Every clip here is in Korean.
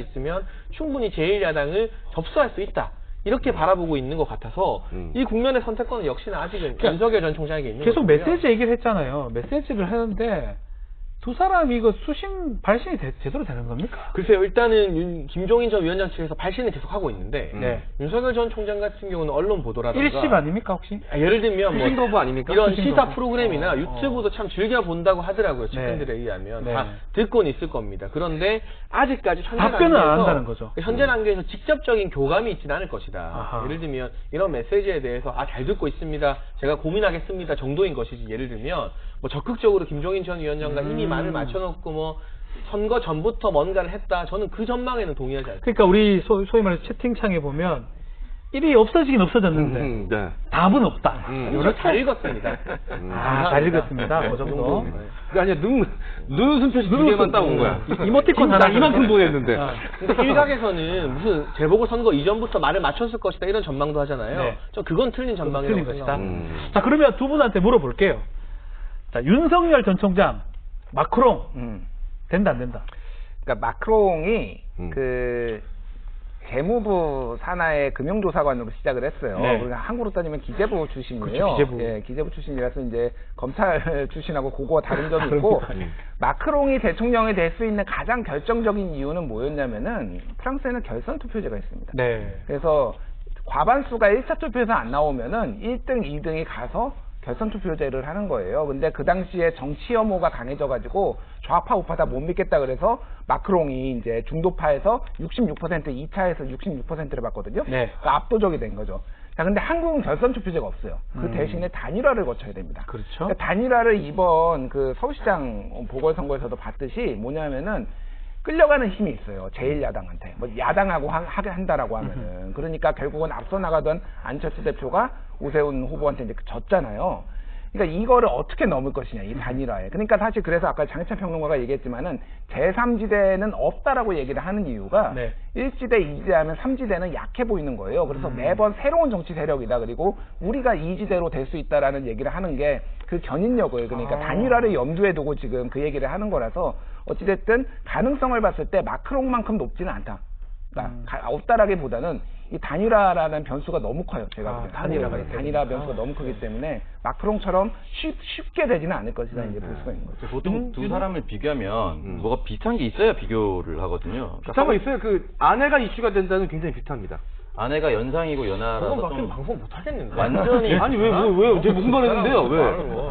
있으면 충분히 제1야당을 접수할 수 있다. 이렇게 바라보고 있는 것 같아서 이 국면의 선택권은 역시나 아직은 윤석열 전 총장에게 있는 계속 거고요. 메시지 얘기를 했잖아요. 메시지를 하는데 두 사람이 이거 발신이 제대로 되는 겁니까? 글쎄요, 일단은 김종인 전 위원장 측에서 발신을 계속 하고 있는데 윤석열 전 총장 같은 경우는 언론 보도라든가 일십 아닙니까 혹시? 예를 들면 뭐 수신거부 아닙니까? 이런 수신거부. 시사 프로그램이나 유튜브도 참 즐겨 본다고 하더라고요. 측근들에 의하면 다 듣고는 있을 겁니다. 그런데 아직까지 현재 답변은 안 단계에서 한다는 거죠. 현재 단계에서 직접적인 교감이 있지는 않을 것이다. 아하. 예를 들면 이런 메시지에 대해서 잘 듣고 있습니다. 제가 고민하겠습니다. 정도인 것이지. 예를 들면 뭐 적극적으로 김종인 전 위원장과 힘이 말을 맞춰놓고 뭐 선거 전부터 뭔가를 했다. 저는 그 전망에는 동의하지 않습니다. 그러니까 우리 소위 말해서 채팅창에 보면 일이 없어지긴 없어졌는데 네. 답은 없다. 이렇게 잘 읽었습니다. 잘 읽었습니다. 그 정도. 그게 아니라 눈웃음 표시 두 개만 따온 거야. 이모티콘 하나 이만큼 보냈는데. 근데 일각에서는 무슨 재보궐선거 이전부터 말을 맞췄을 것이다 이런 전망도 하잖아요. 네. 저 그건 틀린 전망이라고 틀린 것이다. 생각합니다. 자, 그러면 두 분한테 물어볼게요. 자, 윤석열 전 총장, 마크롱 된다 안 된다? 그러니까 마크롱이 그 재무부 산하의 금융조사관으로 시작을 했어요. 네. 그러니까 한국으로 따지면 기재부 출신이에요. 그렇죠, 기재부. 예, 기재부 출신이라서 이제 검찰 출신하고 그거와 다른 점이 있고 마크롱이 대통령이 될 수 있는 가장 결정적인 이유는 뭐였냐면은 프랑스에는 결선 투표제가 있습니다. 네. 그래서 과반수가 1차 투표에서 안 나오면은 1등, 2등이 가서 결선 투표제를 하는 거예요. 근데 그 당시에 정치 혐오가 강해져가지고 좌파 우파 다 못 믿겠다 그래서 마크롱이 이제 중도파에서 66% 2차에서 66%를 받거든요. 네. 그러니까 압도적이 된 거죠. 자, 근데 한국은 결선 투표제가 없어요. 그 대신에 단일화를 거쳐야 됩니다. 그렇죠. 그러니까 단일화를 이번 그 서울시장 보궐선거에서도 봤듯이 뭐냐면은 끌려가는 힘이 있어요. 제1야당한테. 뭐 야당하고 하게 한다라고 하면은. 그러니까 결국은 앞서 나가던 안철수 대표가 오세훈 후보한테 이제 졌잖아요. 그러니까 이거를 어떻게 넘을 것이냐, 이 단일화에. 그러니까 사실 그래서 아까 장희찬 평론가가 얘기했지만은 제3지대는 없다라고 얘기를 하는 이유가 1지대, 2지대 하면 3지대는 약해 보이는 거예요. 그래서 매번 새로운 정치 세력이다. 그리고 우리가 2지대로 될 수 있다라는 얘기를 하는 게 그 견인력을 그러니까 단일화를 염두에 두고 지금 그 얘기를 하는 거라서 어찌됐든 가능성을 봤을 때 마크롱만큼 높지는 않다. 그러니까 없다라기보다는 이 단일화라는 변수가 너무 커요. 제가 볼 때. 단일화 변수가 너무 크기 때문에 마크롱처럼 쉽게 되지는 않을 것이다. 이제 볼 수가 있는 거죠. 보통 두 사람을 비교하면 뭐가 비슷한 게 있어야 비교를 하거든요. 비슷한 거 있어요. 그 아내가 이슈가 된다는 굉장히 비슷합니다. 아내가 연상이고 연하라서 그건 좀 방송 못 하겠는데. 완전히 아니 왜 제가 무슨 말 했는데요? 왜?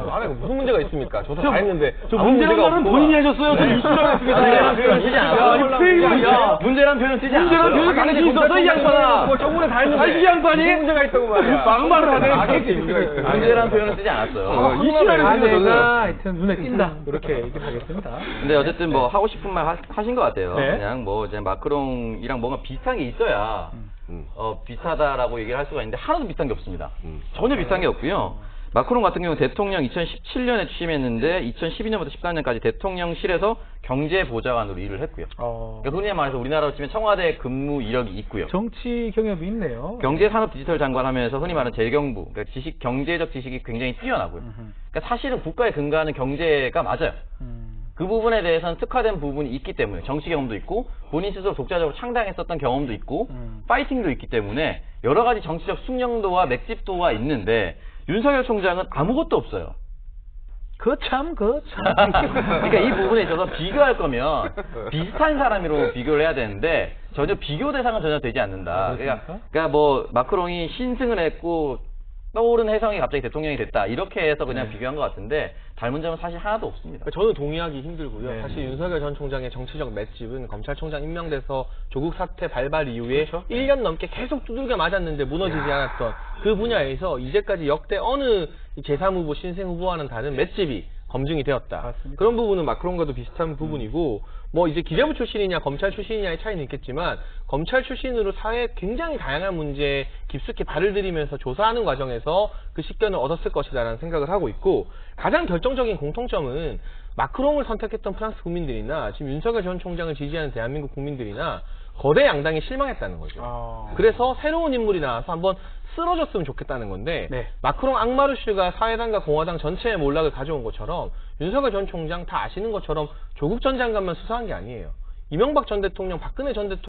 아내가 무슨 문제가 있습니까? 저도 다 했는데. 저 문제란 말은 본인이 하셨어요. 저 이슈라고 했습니다. 문제란 표현 쓰지 않았어요. 문제란 표현 쓰지 않았어요. 문제란 표현 당신이 있었어 이 양반아. 뭐 저번에 다 했는데. 이 양반이 무슨 문제가 있다고 말이야. 막말을 하네. 알겠지, 문제가 있어. 문제란 표현은 쓰지 않았어요. 이슈라는 아내가 하여튼 눈에 띈다. 이렇게 얘기하겠습니다. 근데 어쨌든 뭐 하고 싶은 말 하신 것 같아요. 네. 그냥 뭐 이제 마크롱이랑 뭔가 비슷한 게 있어야 비슷하다라고 얘기를 할 수가 있는데 하나도 비슷한 게 없습니다. 전혀 비슷한 게 없고요. 마크롱 같은 경우 대통령 2017년에 취임했는데 2012년부터 13년까지 대통령실에서 경제보좌관으로 일을 했고요. 그러니까 흔히 말해서 우리나라로 치면 청와대 근무 이력이 있고요. 정치 경험이 있네요. 경제산업디지털 장관 하면서 흔히 말하는 재경부, 그러니까 경제적 지식이 굉장히 뛰어나고요. 그러니까 사실은 국가에 근거하는 경제가 맞아요. 그 부분에 대해서는 특화된 부분이 있기 때문에 정치 경험도 있고 본인 스스로 독자적으로 창당했었던 경험도 있고 파이팅도 있기 때문에 여러 가지 정치적 숙련도와 맥집도가 있는데 윤석열 총장은 아무것도 없어요. 그러니까 이 부분에 있어서 비교할 거면 비슷한 사람으로 비교를 해야 되는데 전혀 비교 대상은 전혀 되지 않는다. 그러니까 뭐 마크롱이 신승을 했고 떠오른 혜성이 갑자기 대통령이 됐다. 이렇게 해서 그냥 비교한 것 같은데 닮은 점은 사실 하나도 없습니다. 저는 동의하기 힘들고요. 사실 윤석열 전 총장의 정치적 맷집은 검찰총장 임명돼서 조국 사태 발발 이후에 1년 넘게 계속 두들겨 맞았는데 무너지지 않았던 그 분야에서 이제까지 역대 어느 제3후보 신생 후보와는 다른 맷집이 검증이 되었다. 맞습니다. 그런 부분은 마크롱과도 비슷한 부분이고 뭐 이제 기재부 출신이냐 검찰 출신이냐의 차이는 있겠지만 검찰 출신으로 사회에 굉장히 다양한 문제에 깊숙이 발을 들이면서 조사하는 과정에서 그 식견을 얻었을 것이다라는 생각을 하고 있고 가장 결정적인 공통점은 마크롱을 선택했던 프랑스 국민들이나 지금 윤석열 전 총장을 지지하는 대한민국 국민들이나 거대 양당에 실망했다는 거죠. 그래서 새로운 인물이 나와서 한번 쓰러졌으면 좋겠다는 건데 마크롱 앙마르슈가 사회당과 공화당 전체의 몰락을 가져온 것처럼 윤석열 전 총장 다 아시는 것처럼 조국 전 장관만 수사한 게 아니에요. 이명박 전 대통령, 박근혜 전 대통령